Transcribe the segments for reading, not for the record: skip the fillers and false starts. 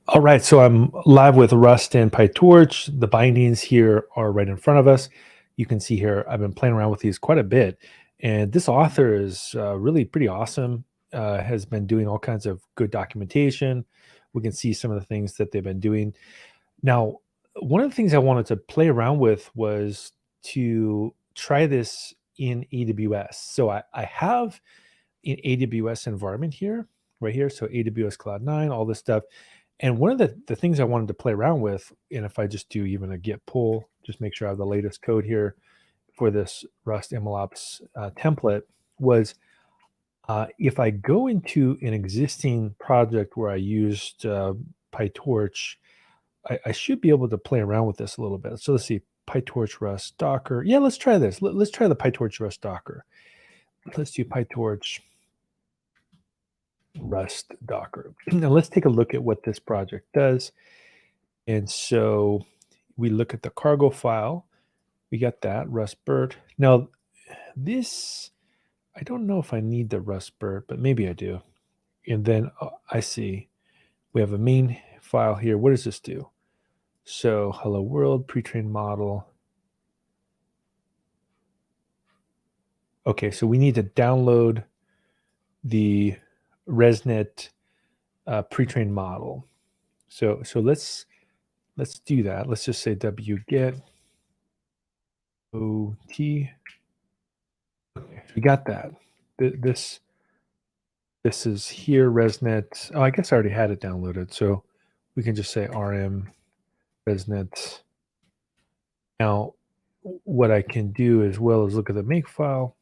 All right, so I'm live with Rust and PyTorch. The bindings here are right in front of us. You can see here, I've been playing around with these quite a bit. And this author is really pretty awesome, has been doing all kinds of good documentation. We can see some of the things that they've been doing. Now, one of the things I wanted to play around with was to try this in AWS. So I have an AWS environment here, right here. So AWS Cloud 9, all this stuff. And one of the things I wanted to play around with, and if I just do even a git pull, just make sure I have the latest code here for this Rust MLOps template, was if I go into an existing project where I used PyTorch, I should be able to play around with this a little bit. So let's see, PyTorch Rust Docker. Yeah, let's try this. Let's try the PyTorch Rust Docker. Let's do PyTorch Rust Docker. Now let's take a look at what this project does. And so we look at the cargo file. We got that rustbert. Now this, I don't know if I need the rustbert, but maybe I do. And then I see we have a main file here. What does this do? So hello world, pre-trained model. Okay, so we need to download the ResNet pre-trained model. So let's do that. Let's just say wget ot. Okay, we got that. This is here, ResNet. Oh, I guess I already had it downloaded. So we can just say rm ResNet. Now, what I can do as well is look at the make file.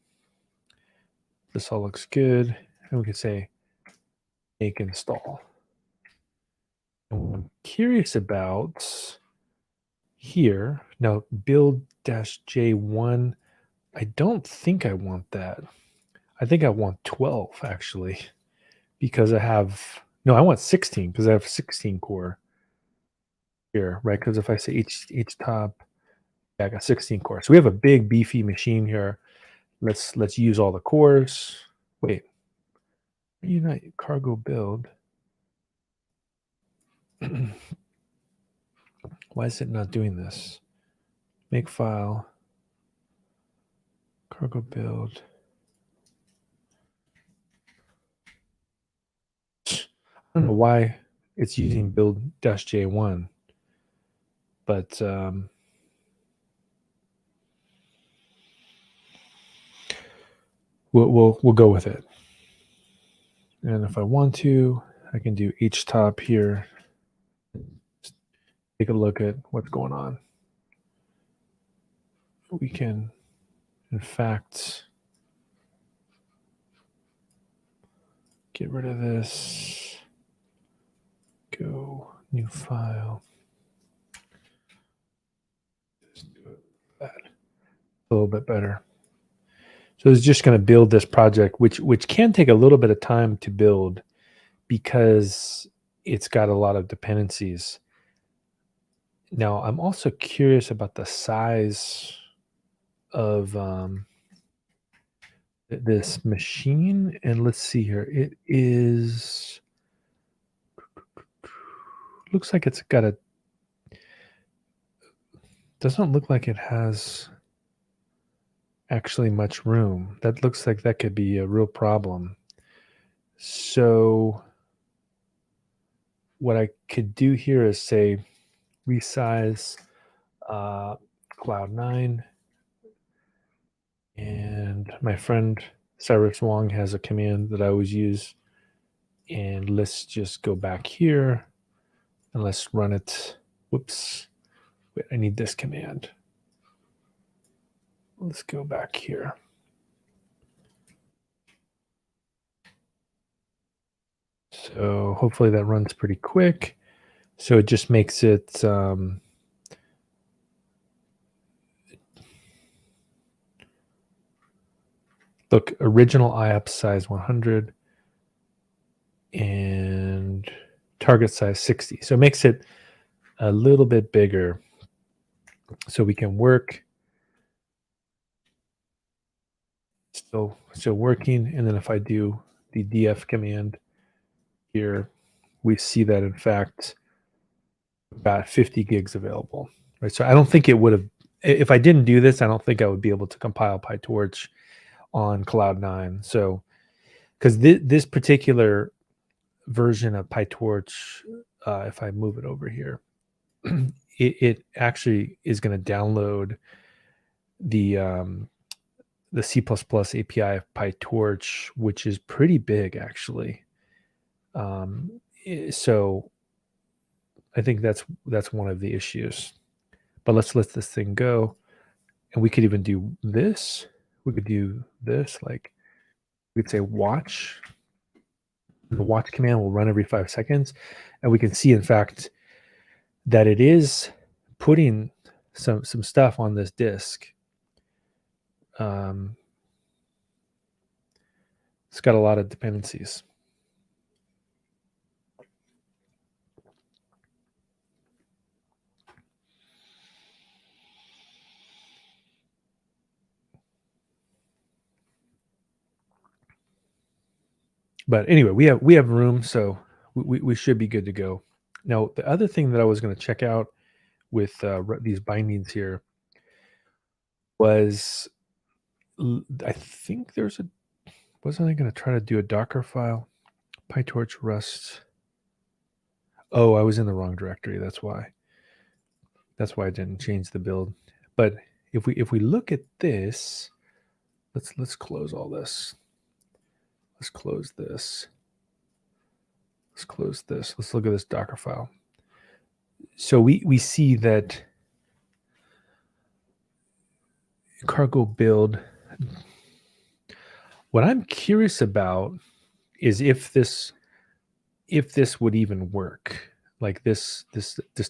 This all looks good. And we can say make install. And what I'm curious about here, now build-j1, I don't think I want that. I think I want 12 actually, because I want 16 because I have 16 core here, right? Because if I say H top, yeah, I got 16 cores. So we have a big beefy machine here. Let's use all the cores. Wait, unite cargo build. Why is it not doing this? Make file, cargo build. I don't know why it's using build-j1, but we'll go with it. And if I want to, I can do htop here. Take a look at what's going on. We can, in fact, get rid of this. Go new file. Just do it that. A little bit better. So it's just going to build this project, which can take a little bit of time to build because it's got a lot of dependencies. Now, I'm also curious about the size of this machine. And let's see here. It is, looks like it's got a, doesn't look like it has actually much room. That looks like that could be a real problem. So what I could do here is say resize Cloud 9. And my friend Cyrus Wong has a command that I always use. And let's just go back here and let's run it. Whoops. Wait, I need this command. Let's go back here. So hopefully that runs pretty quick. So it just makes it look, original IOPS size 100 and target size 60. So it makes it a little bit bigger so we can work. Still working. And then if I do the df command here, we see that in fact got 50 gigs available, right? So I don't think it would have, if I didn't do this, I don't think I would be able to compile PyTorch on Cloud9. So, because this particular version of PyTorch, if I move it over here, it actually is going to download the C++ API of PyTorch, which is pretty big actually. So I think that's one of the issues. But let's let this thing go, and we could even do this. We could do this, like we could say watch. The watch command will run every 5 seconds, and we can see, in fact, that it is putting some stuff on this disk. It's got a lot of dependencies. But anyway, we have room, so we should be good to go. Now, the other thing that I was going to check out with these bindings here was, I think wasn't I going to try to do a Docker file? PyTorch Rust. Oh, I was in the wrong directory. That's why. That's why I didn't change the build. But if we look at this, let's close all this. Let's close this. Let's close this. Let's look at this Docker file. So we see that cargo build. What I'm curious about is if this would even work, like this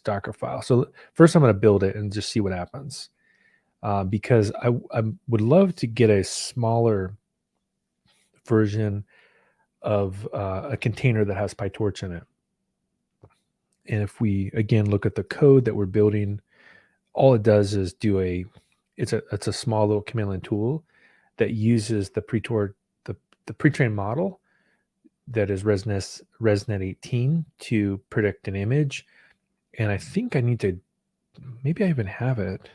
Docker file. So first I'm going to build it and just see what happens, because I would love to get a smaller version of a container that has PyTorch in it. And if we again look at the code that we're building, all it does is do it's a small little command line tool that uses the pre-trained model that is ResNet 18 to predict an image. And I think I need to, maybe I even have it.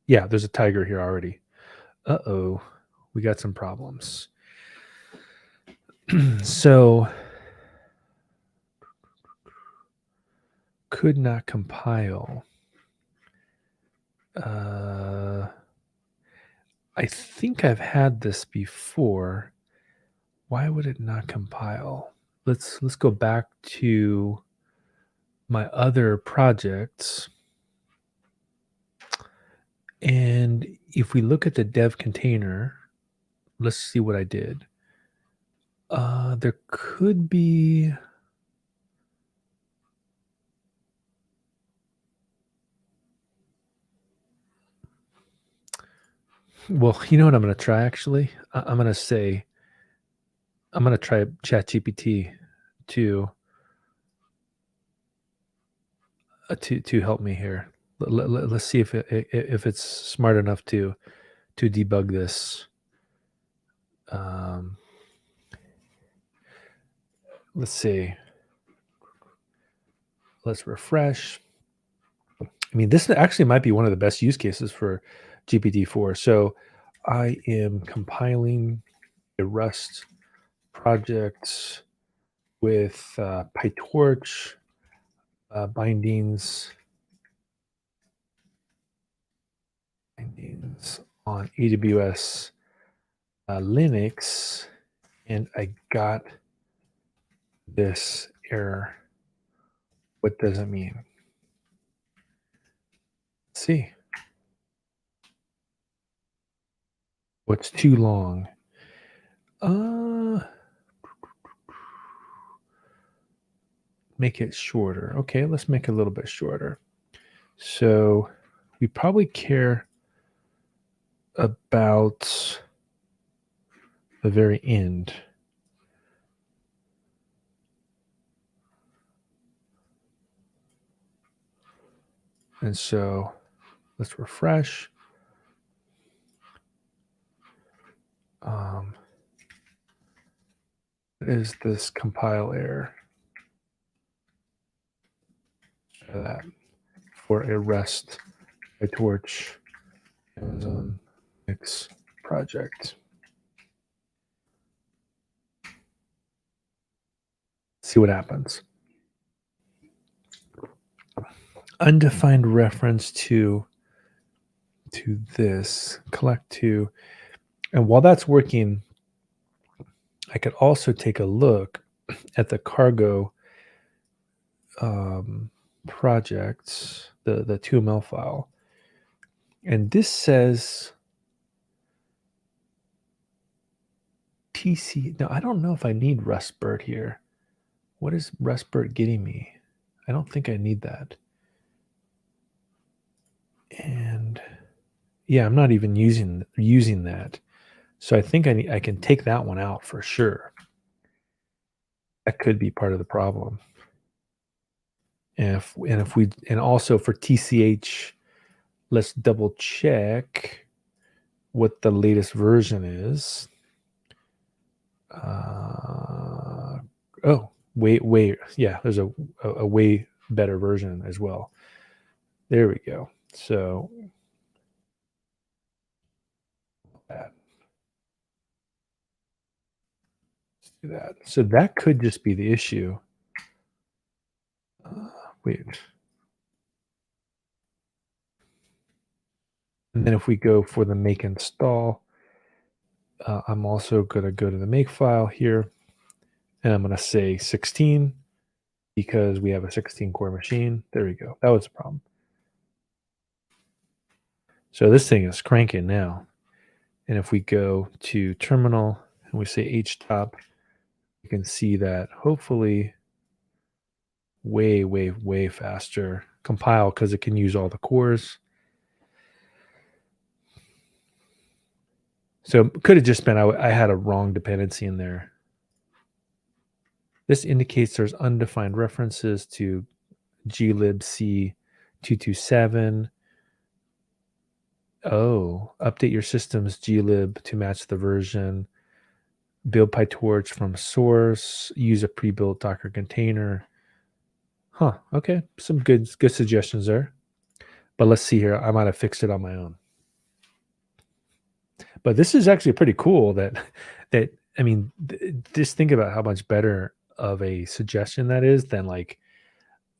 Yeah, there's a tiger here already. Uh-oh, we got some problems. So could not compile. I think I've had this before. Why would it not compile? Let's go back to my other projects. And if we look at the dev container, let's see what I did. There could be, well, you know what I'm going to try actually? I'm going to try ChatGPT to help me here. Let's see if it's smart enough to debug this. Let's see. Let's refresh. I mean, this actually might be one of the best use cases for GPT-4. So I am compiling a Rust project with PyTorch bindings on AWS Linux, and I got this error. What does it mean? Let's see. What's too long? Make it shorter. Okay, let's make it a little bit shorter. So we probably care about the very end. And so let's refresh. Is this compile error? Show that. for a Rust PyTorch Amazon Linux project. See what happens. Undefined reference to this, collect to, and while that's working, I could also take a look at the cargo projects, the 2ML file, and this says TC. Now I don't know if I need Rustbird here. What is Rustbird getting me? I don't think I need that. And yeah, I'm not even using that. So I think I can take that one out for sure. That could be part of the problem. And also for TCH, let's double check what the latest version is. Wait, yeah, there's a way better version as well. There we go. So let's do that. So that could just be the issue. Wait. And then if we go for the make install, I'm also going to go to the make file here, and I'm going to say 16 because we have a 16 core machine. There we go. That was the problem. So this thing is cranking now. And if we go to terminal and we say htop, you can see that hopefully way faster compile because it can use all the cores. So it could have just been I had a wrong dependency in there. This indicates there's undefined references to glibc 227. Oh, update your system's glib to match the version. Build PyTorch from source. Use a pre-built Docker container. Huh. Okay. Some good suggestions there. But let's see here. I might have fixed it on my own. But this is actually pretty cool that I mean, just think about how much better of a suggestion that is than like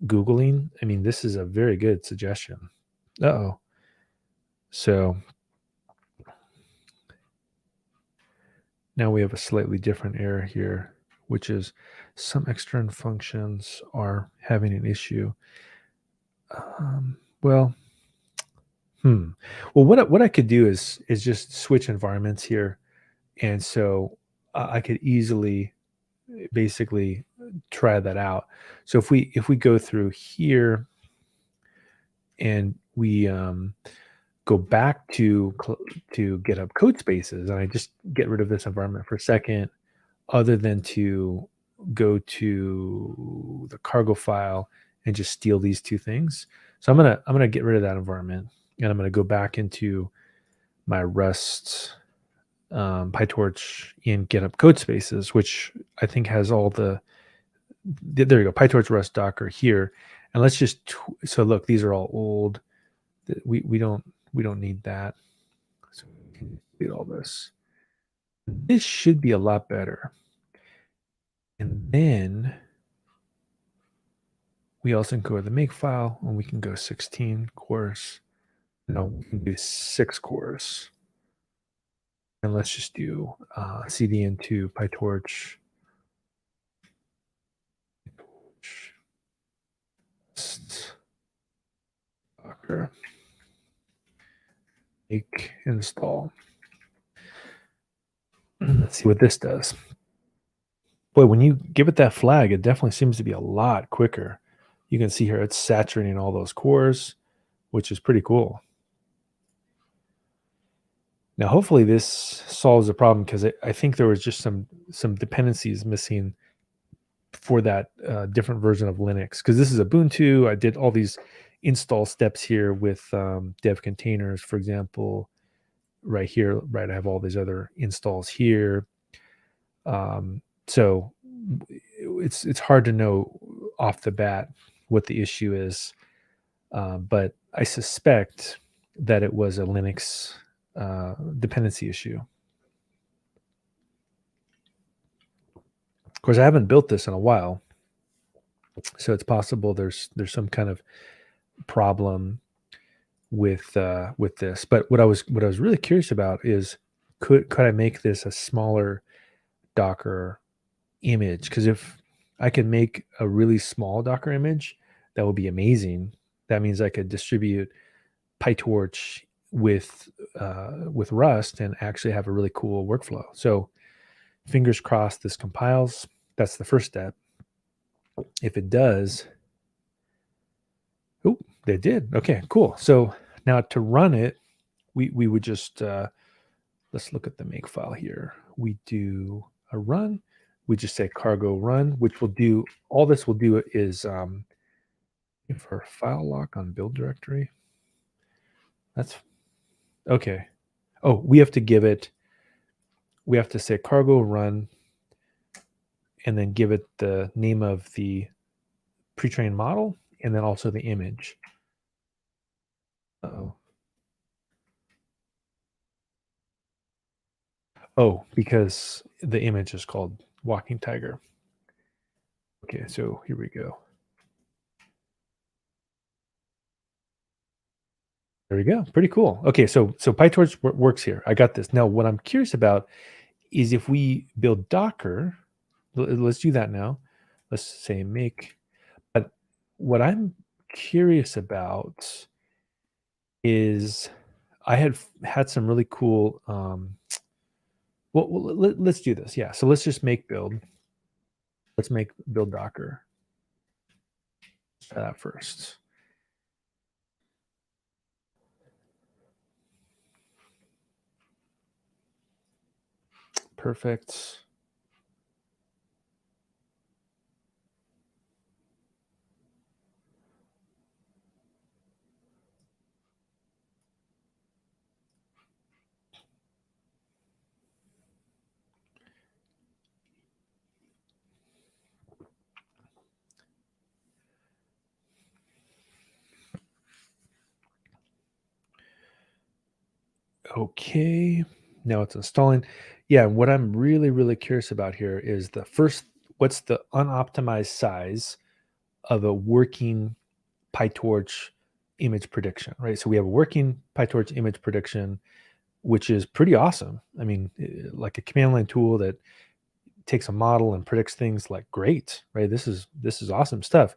Googling. I mean, this is a very good suggestion. Uh-oh. So now we have a slightly different error here, which is some external functions are having an issue. Well, what I could do is just switch environments here, and so I could easily basically try that out. So if we go through here and we go back to GitHub code spaces, and I just get rid of this environment for a second, other than to go to the cargo file and just steal these two things. So I'm gonna get rid of that environment, and I'm gonna go back into my Rust PyTorch in GitHub code spaces, which I think has all there you go, PyTorch Rust Docker here. And let's just so look, these are all old. We don't need that. So we can delete all this. This should be a lot better. And then we also can go to the make file, and we can go 16 cores. No, we can do 6 cores. And let's just do cd into PyTorch. Docker. Make install. Let's see what this does. Boy, when you give it that flag, it definitely seems to be a lot quicker. You can see here it's saturating all those cores, which is pretty cool. Now, hopefully this solves the problem, because I think there was just some dependencies missing for that different version of Linux, because this is Ubuntu. I did all these install steps here with dev containers, for example, right here, right? I have all these other installs here. So it's hard to know off the bat what the issue is. but I suspect that it was a Linux dependency issue. Of course, I haven't built this in a while, so it's possible there's some kind of problem with this. But what I was really curious about is could I make this a smaller Docker image? Because if I can make a really small Docker image, that would be amazing. That means I could distribute PyTorch with Rust and actually have a really cool workflow. So fingers crossed this compiles. That's the first step. If it does, oh, they did. Okay, cool. So now to run it, we would just let's look at the make file here. We do a run. We just say cargo run, which will do all this will do is for file lock on build directory. That's okay. Oh, we have to give it. We have to say cargo run, and then give it the name of the pre-trained model, and then also the image. Uh-oh. Oh, because the image is called Walking Tiger. Okay, so here we go. There we go. Pretty cool. Okay, so PyTorch works here. I got this. Now, what I'm curious about is if we build Docker, let's do that now. Let's say make. But what I'm curious about is I had some really cool. Well, let's do this. Yeah. So let's just make build. Let's make build Docker. Try that first. Perfect. Okay. Now it's installing. Yeah. What I'm really curious about here is the first, what's the unoptimized size of a working PyTorch image prediction, right? So we have a working PyTorch image prediction, which is pretty awesome. I mean, like a command line tool that takes a model and predicts things like great, right? This is awesome stuff.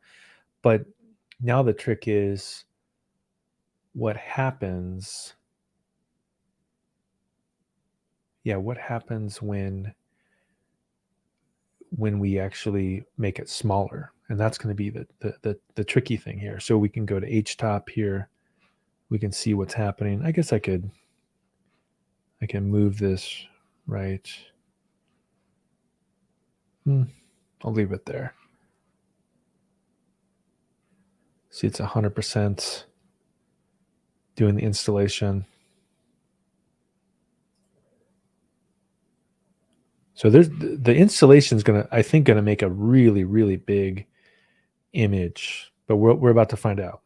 But now the trick is what happens. Yeah, what happens when we actually make it smaller? And that's going to be the tricky thing here. So we can go to htop here. We can see what's happening. I guess I can move this right. I'll leave it there. See, it's 100% doing the installation. So there's the installation is I think gonna make a really big image, but we're about to find out.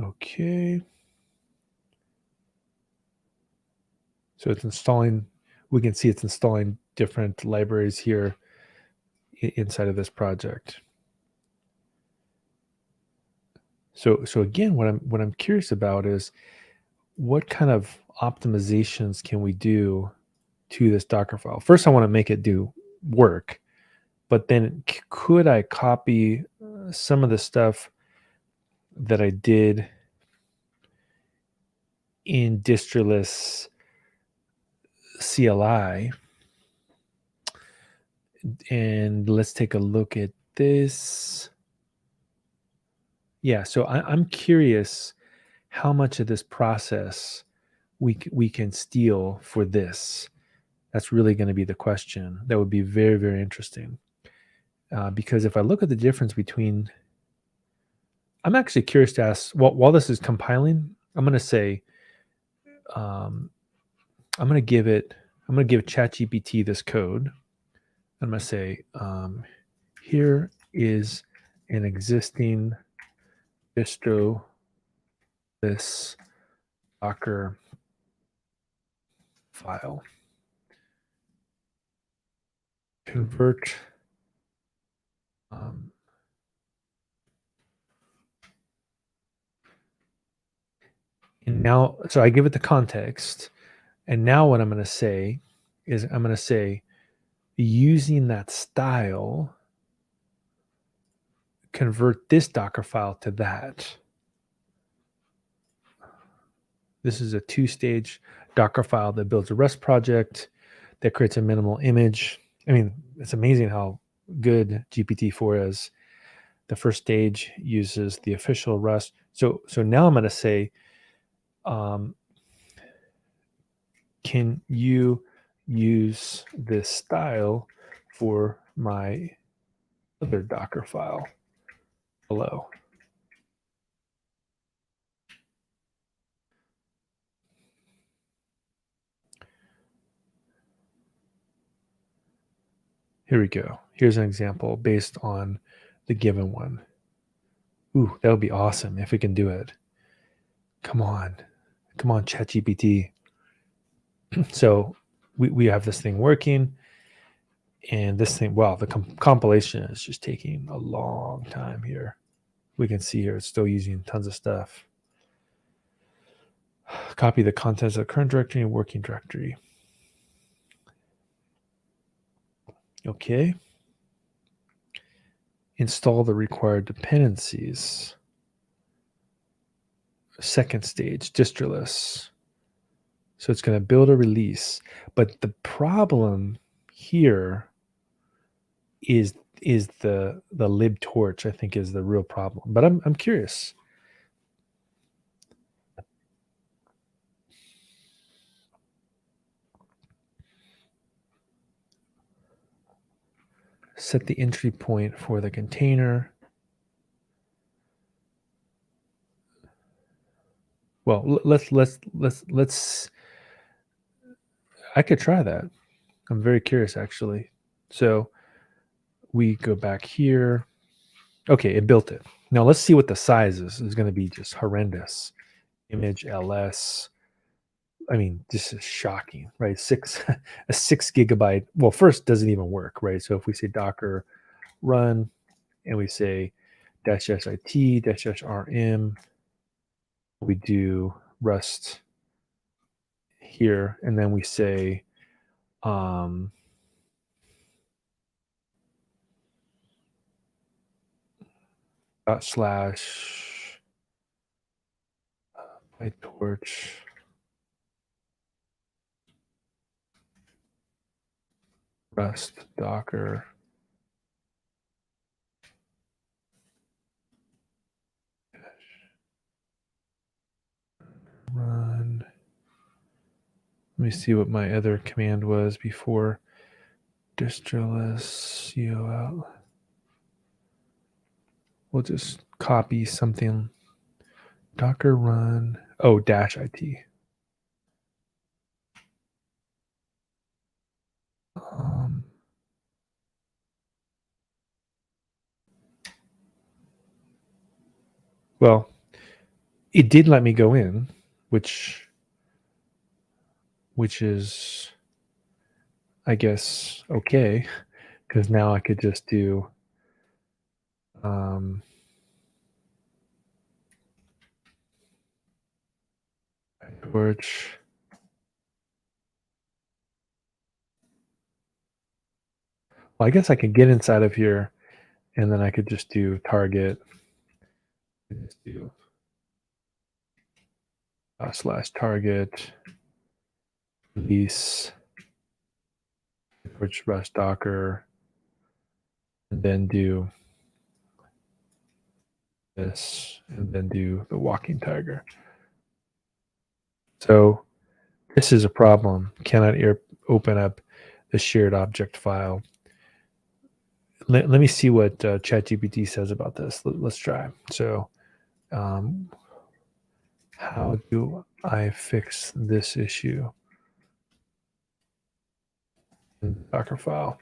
Okay. So it's installing, we can see it's installing different libraries here inside of this project. So again, what I'm curious about is what kind of optimizations can we do to this Docker file? First, I want to make it do work, but then could I copy some of the stuff that I did in distroless CLI? And let's take a look at this. Yeah, so I'm curious how much of this process we can steal for this? That's really going to be the question. That would be very, very interesting. Because if I look at the difference between, I'm actually curious to ask, while this is compiling, I'm going to say, I'm going to give ChatGPT this code. I'm going to say, here is an existing distro, this Docker file. Convert and now, so I give it the context, and now what I'm going to say is I'm going to say, using that style, convert this Docker file to that. This is a 2-stage Docker file that builds a REST project that creates a minimal image. I mean, it's amazing how good GPT-4 is. The first stage uses the official REST. So now I'm going to say, can you use this style for my other Docker file below? Here we go. Here's an example based on the given one. Ooh, that would be awesome if we can do it. Come on, ChatGPT. So we have this thing working, and this thing, wow, the compilation is just taking a long time here. We can see here it's still using tons of stuff. Copy the contents of the current directory and working directory. Okay. Install the required dependencies. Second stage, distroless. So it's going to build a release. But the problem here is the libtorch, I think, is the real problem. But I'm curious. Set the entry point for the container. Well, let's I could try that. I'm very curious, actually. So we go back here. Okay, it built it. Now let's see what the size is. It's going to be just horrendous. Image ls. I mean, this is shocking, right? A 6 gigabyte. Well, first doesn't even work, right? So if we say Docker run and we say -sit -rm, we do Rust here, and then we say // PyTorch Rust Docker run. Let me see what my other command was before distroless cout. We'll just copy something. Docker run. Oh, -it. Well, it did let me go in, which is, I guess, okay, because now I could just do PyTorch well, I guess I could get inside of here, and then I could just do target, just do /target release which Rust Docker, and then do this, and then do the walking tiger. So This is a problem. Cannot open up the shared object file. Let me see what ChatGPT says about this. Let's try. So, how do I fix this issue in Docker file?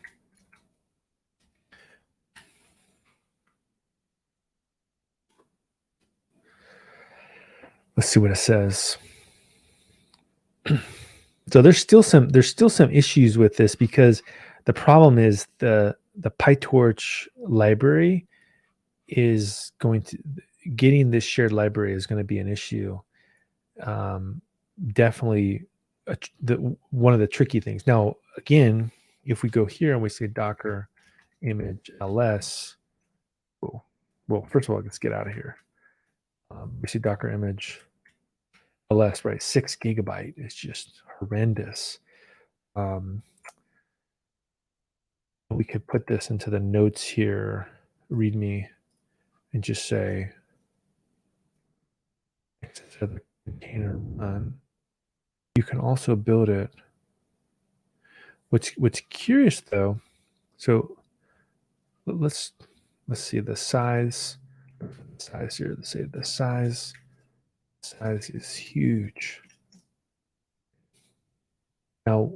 Let's see what it says. So there's still some issues with this, because the problem is the PyTorch library is going to getting this shared library is going to be an issue. Definitely one of the tricky things. Now, again, if we go here and we say Docker image ls, well, first of all, let's get out of here. We see Docker image ls, right? 6 GB is just horrendous. We could put this into the notes here, README, and just say the container run. You can also build it. What's curious though, so let's see the size. Size here. Let's say the size is huge. Now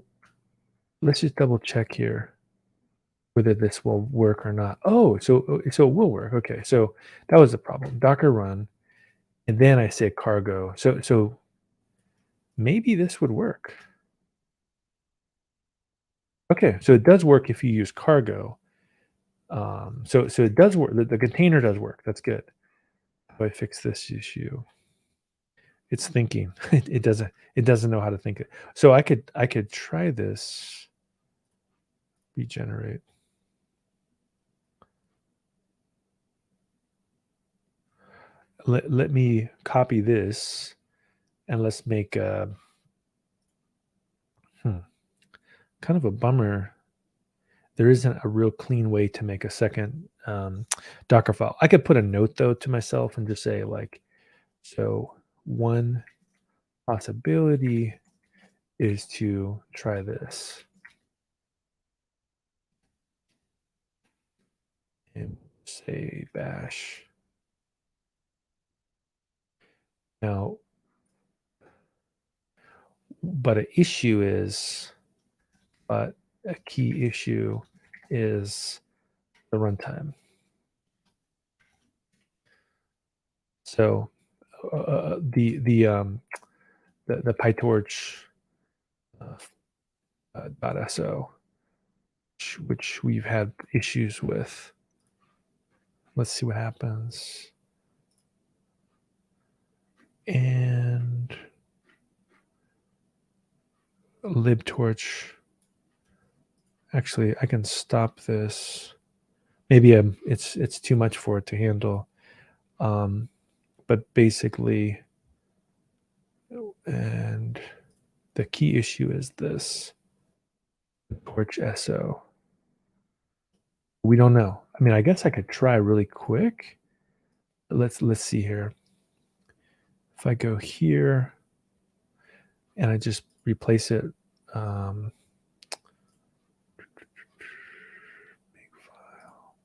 let's just double check here whether this will work or not. Oh, so it will work. Okay, so that was the problem. Docker run, and then I say cargo. So maybe this would work. Okay, so it does work if you use cargo. So it does work. The container does work. That's good. How do I fix this issue? It's thinking. It doesn't know how to think it. So I could try this. Regenerate. Let me copy this, and let's make a kind of a bummer. There isn't a real clean way to make a second Docker file. I could put a note though to myself and just say like, so one possibility is to try this. And say bash. Now, but a key issue is the runtime. So the PyTorch .so, which we've had issues with. Let's see what happens. And libtorch. Actually, I can stop this. Maybe it's too much for it to handle. But basically, and the key issue is this torch SO. We don't know. I mean, I guess I could try really quick. Let's see here. If I go here and I just replace it, big file.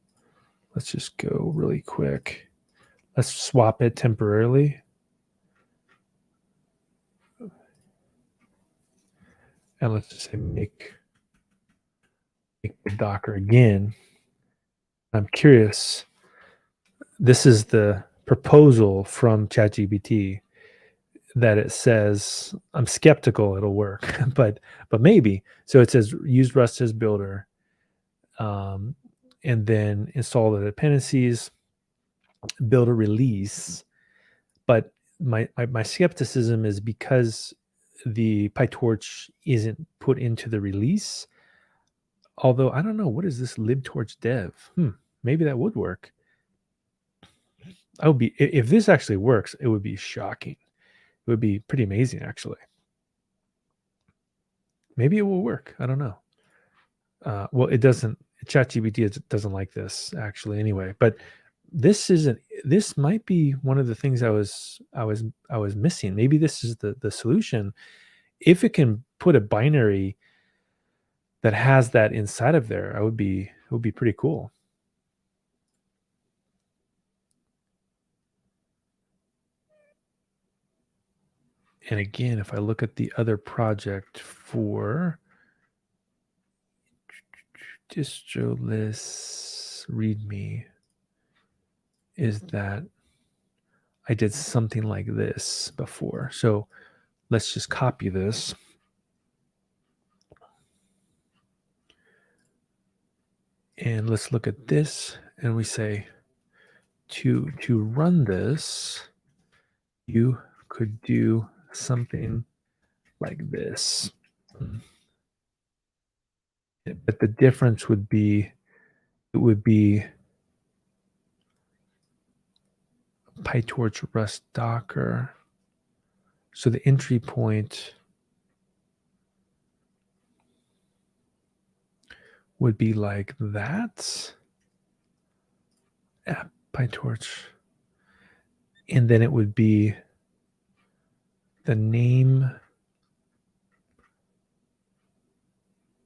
Let's just go really quick. Let's swap it temporarily. And let's just say make the Docker again. I'm curious. This is the proposal from ChatGPT that it says, I'm skeptical it'll work, but maybe. So it says use Rust as builder, and then install the dependencies, build a release. But my skepticism is because the PyTorch isn't put into the release. Although I don't know, what is this libtorch dev? Maybe that would work. I would be, if this actually works, it would be shocking. It would be pretty amazing, actually. Maybe it will work. I don't know. Well, it doesn't. ChatGPT doesn't like this actually, anyway. But this isn't. This might be one of the things I was missing. Maybe this is the solution. if it can put a binary that has that inside of there, it would be pretty cool. And again, if I look at the other project for distro list readme, is that I did something like this before. So let's just copy this. And let's look at this, and we say to run this, you could do something like this. But the difference would be, it would be PyTorch Rust Docker. So the entry point would be like that. App PyTorch. And then it would be the name.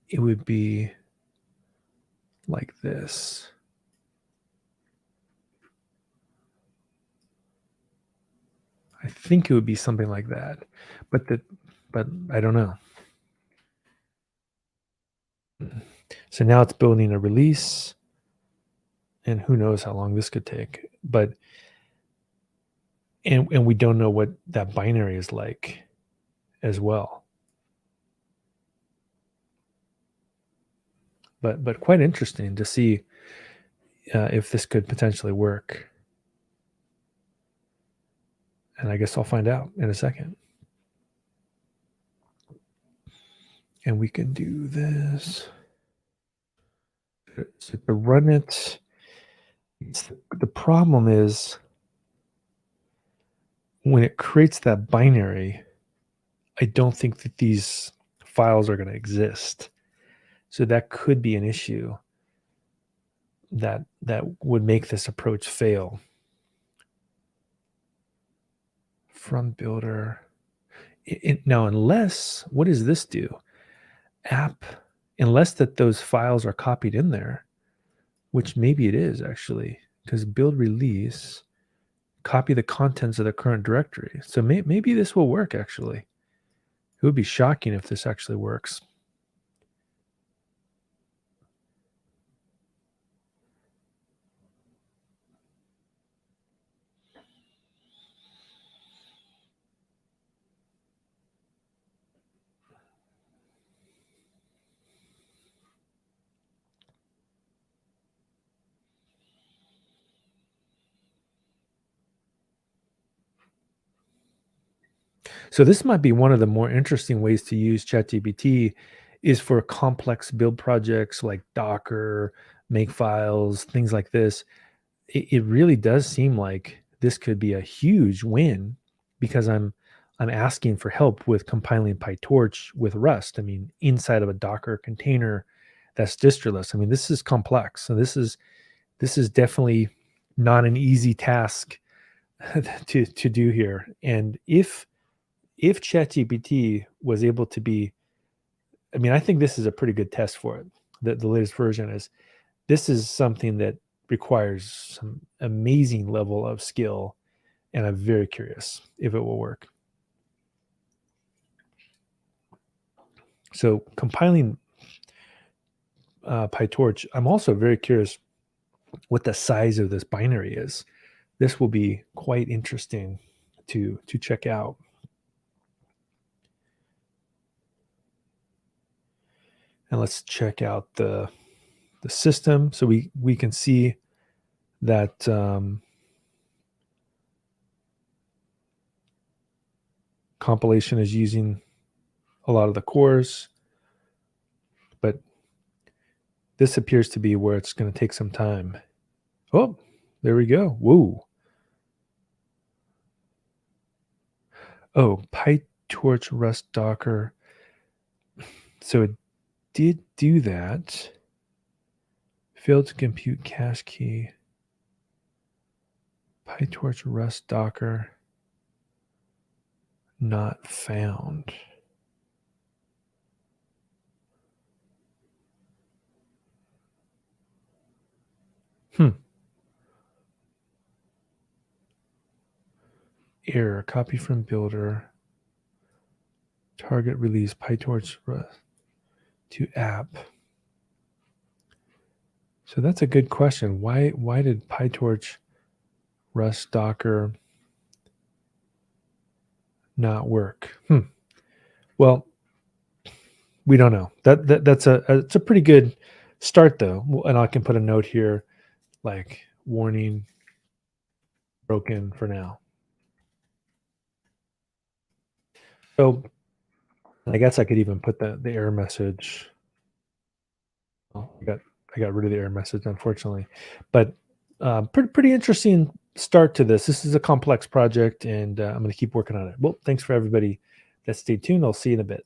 It would be like this. I think it would be something like that, but I don't know. So now it's building a release, and who knows how long this could take. But and we don't know what that binary is like as well. But quite interesting to see if this could potentially work. And I guess I'll find out in a second. And we can do this. So to run it, the problem is when it creates that binary, I don't think that these files are going to exist. So that could be an issue that would make this approach fail. From builder. Now, unless, what does this do? App, unless that those files are copied in there, which maybe it is actually, because build release, copy the contents of the current directory. So maybe this will work actually. It would be shocking if this actually works. So this might be one of the more interesting ways to use ChatGPT is for complex build projects like Docker, Makefiles, things like this. It really does seem like this could be a huge win because I'm asking for help with compiling PyTorch with Rust. I mean, inside of a Docker container that's distroless. I mean, this is complex. So this is definitely not an easy task to do here. And if ChatGPT was able to be, I mean, I think this is a pretty good test for it. The latest version is, this is something that requires some amazing level of skill, and I'm very curious if it will work. So compiling PyTorch, I'm also very curious what the size of this binary is. This will be quite interesting to check out. And let's check out the system. So we can see that compilation is using a lot of the cores, but this appears to be where it's going to take some time. Oh, there we go. Whoa. Oh, PyTorch Rust Docker. So it did do that. Failed to compute cache key. PyTorch Rust Docker not found. Hmm. Error, copy from builder, target release PyTorch Rust to app. So that's a good question. Why did PyTorch Rust Docker not work? Well, we don't know. That's it's a pretty good start though. And I can put a note here like warning broken for now. So I guess I could even put the error message. Oh, I got rid of the error message, unfortunately. But pretty interesting start to this. This is a complex project, and I'm going to keep working on it. Well, thanks for everybody that stayed tuned. I'll see you in a bit.